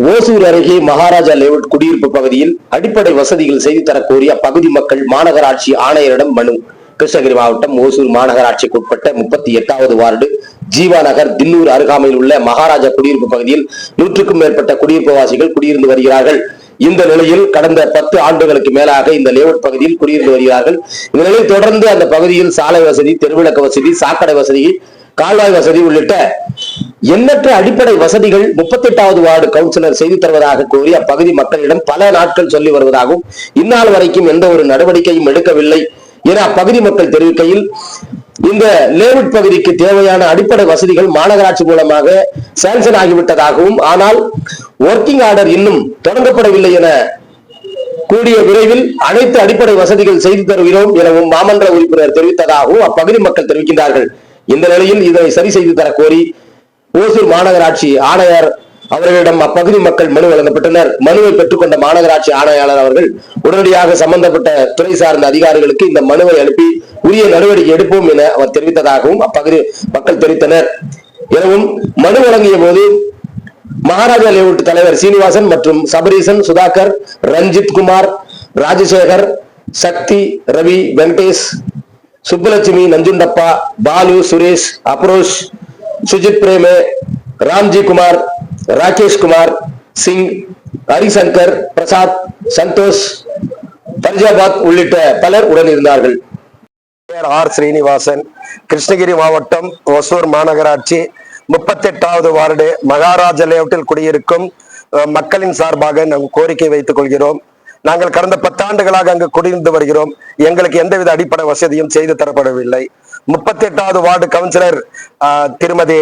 ஓசூர் அருகே மகாராஜா லேஅவுட் குடியிருப்பு பகுதியில் அடிப்படை வசதிகள் செய்து தரக் கோரி அப்பகுதி மக்கள் மாநகராட்சி ஆணையரிடம் மனு. கிருஷ்ணகிரி மாவட்டம் ஓசூர் மாநகராட்சிக்கு உட்பட்ட 38வது வார்டு ஜீவா நகர் தில்லூர் அருகாமையில் உள்ள மகாராஜா குடியிருப்பு பகுதியில் 100க்கும் மேற்பட்ட குடியிருப்பு வாசிகள் குடியிருந்து வருகிறார்கள். இந்த நிலையில் கடந்த 10 ஆண்டுகளுக்கு மேலாக இந்த லேஅவுட் பகுதியில் குடியிருந்து வருகிறார்கள். இந்த நிலையில் தொடர்ந்து அந்த பகுதியில் சாலை வசதி, தெருவிளக்க வசதி, சாக்கடை வசதி, கால்வாய் வசதி உள்ளிட்ட எண்ணற்ற அடிப்படை வசதிகள் 38வது வார்டு கவுன்சிலர் செய்து தருவதாக கோரி அப்பகுதி மக்களிடம் பல நாட்கள் சொல்லி வருவதாகவும் இந்நாள் வரைக்கும் எந்த ஒரு நடவடிக்கையும் எடுக்கவில்லை என அப்பகுதி மக்கள் தெரிவிக்கையில், இந்த லேஅவுட் பகுதிக்கு தேவையான அடிப்படை வசதிகள் மாநகராட்சி மூலமாக சாங்ஷன் ஆகிவிட்டதாகவும், ஆனால் ஒர்க்கிங் ஆர்டர் இன்னும் தொடங்கப்படவில்லை என கூடிய விரைவில் அனைத்து அடிப்படை வசதிகள் செய்து தருகிறோம் எனவும் மாமன்ற உறுப்பினர் தெரிவித்ததாகவும் அப்பகுதி மக்கள் தெரிவிக்கின்றார்கள். இந்த நிலையில் இதனை சரி செய்து தர கோரி ஓசூர் மாநகராட்சி ஆணையர் அவர்களிடம் அப்பகுதி மக்கள் மனு வழங்கப்பட்டனர். மனுவை பெற்றுக்கொண்ட மாநகராட்சி ஆணையாளர் அவர்கள் உடனடியாக சம்பந்தப்பட்ட துறை சார்ந்த அதிகாரிகளுக்கு இந்த மனுவை அனுப்பி உரிய நடவடிக்கை எடுப்போம் என அவர் தெரிவித்ததாகவும் அப்பகுதி மக்கள் தெரிவித்தனர். எனவும் மனு வழங்கிய போது மகாராஜா லேஅவுட் தலைவர் சீனிவாசன் மற்றும் சபரீசன், சுதாகர், ரஞ்சித் குமார், ராஜசேகர், சக்தி, ரவி, வெங்கடேஷ், சுப்புலட்சுமி, நஞ்சுண்டப்பா, பாலு, சுரேஷ், அப்ரோஷ், சுஜித் பிரேமே, ராம்ஜி குமார், ராகேஷ் குமார் சிங், ஹரிசங்கர், பிரசாத், சந்தோஷ், பர்ஜாபாத் உள்ளிட்ட பலர் உடன் இருந்தார்கள். ஆர் ஸ்ரீனிவாசன், கிருஷ்ணகிரி மாவட்டம் ஓசூர் மாநகராட்சி 38வது வார்டு மகாராஜா லேஅவுட்டில் குடியிருக்கும் மக்களின் சார்பாக நாங்கள் கோரிக்கை வைத்துக் கொள்கிறோம். நாங்கள் கடந்த 10 ஆண்டுகளாக அங்கு குடியிருந்து வருகிறோம். எங்களுக்கு எந்தவித அடிப்படை வசதியும் செய்து தரப்படவில்லை. 38வது வார்டு கவுன்சிலர் திருமதி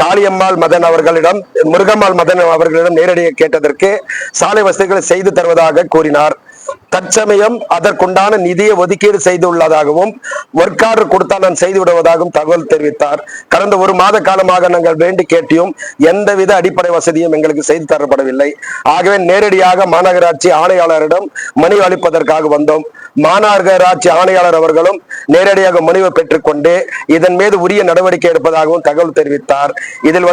காளியம்மாள் மதன் அவர்களிடம், முருகம்மாள் மதன் அவர்களிடம் நேரடியாக கேட்டதற்கு சாலை வசதிகளை செய்து தருவதாக கூறினார். தற்சமயம் அதற்குண்டான நிதியை ஒதுக்கீடு செய்துள்ளதாகவும் ஒர்க் ஆர்டர் கொடுத்தால் நான் செய்து விடுவதாகவும் தகவல் தெரிவித்தார். கடந்த 1 மாத காலமாக நாங்கள் வேண்டி கேட்டியும் எந்தவித அடிப்படை வசதியும் எங்களுக்கு செய்து தரப்படவில்லை. ஆகவே நேரடியாக மாநகராட்சி ஆணையாளரிடம் மனு அளிப்பதற்காக வந்தோம். மாநகராட்சி ஆணையாளர் அவர்களும் நேரடியாக மனுவை பெற்றுக்கொண்டு இதன் மீது உரிய நடவடிக்கை எடுப்பதாகவும் தகவல் தெரிவித்தார். இதில்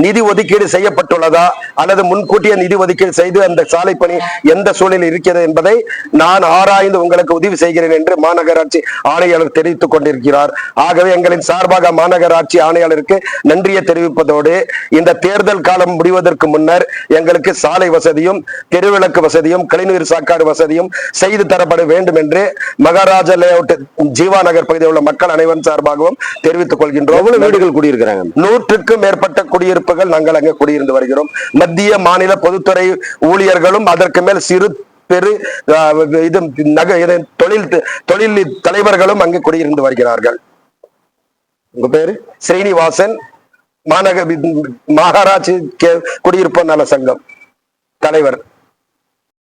நிதி ஒதுக்கீடு செய்யப்பட்டுள்ளதா அல்லது முன்கூட்டிய நிதி ஒதுக்கீடு செய்து அந்த சாலை பணி எந்த சூழலில் இருக்கிறது என்பதை நான் ஆராய்ந்து உங்களுக்கு உதவி செய்கிறேன் என்று மாநகராட்சி ஆணையாளர் தெரிவித்துக் கொண்டிருக்கிறார். ஆகவே எங்களின் சார்பாக மாநகராட்சி ஆணையாளருக்கு நன்றியை தெரிவிப்பதோடு இந்த தேர்தல் காலம் முடிவதற்கு முன்னர் எங்களுக்கு சாலை வசதியும், தெருவிளக்கு வசதியும், கழிவுநீர் சாக்காடு வசதியும் செய்து தரப்பட வேண்டும் என்று மகாராஜா லேஅவுட் ஜீவா நகர் பகுதியில் உள்ள மக்கள் அனைவரும் சார்பாகவும் தெரிவித்துக் கொள்கின்றோம். எவ்வளவு வீடுகள் குடியிருக்கிறாங்க? 100க்கும் மேற்பட்ட குடியிருப்புகள் நாங்கள் அங்கே குடியிருந்து வருகிறோம். மத்திய மாநில பொதுத்துறை ஊழியர்களும் அதற்கு மேல் சிறு பெரு தொழில் தலைவர்களும் அங்கு குடியிருந்து வருகிறார்கள். உங்க பேரு? ஸ்ரீனிவாசன், மகாராட்சி குடியிருப்பு நல சங்கம் தலைவர்.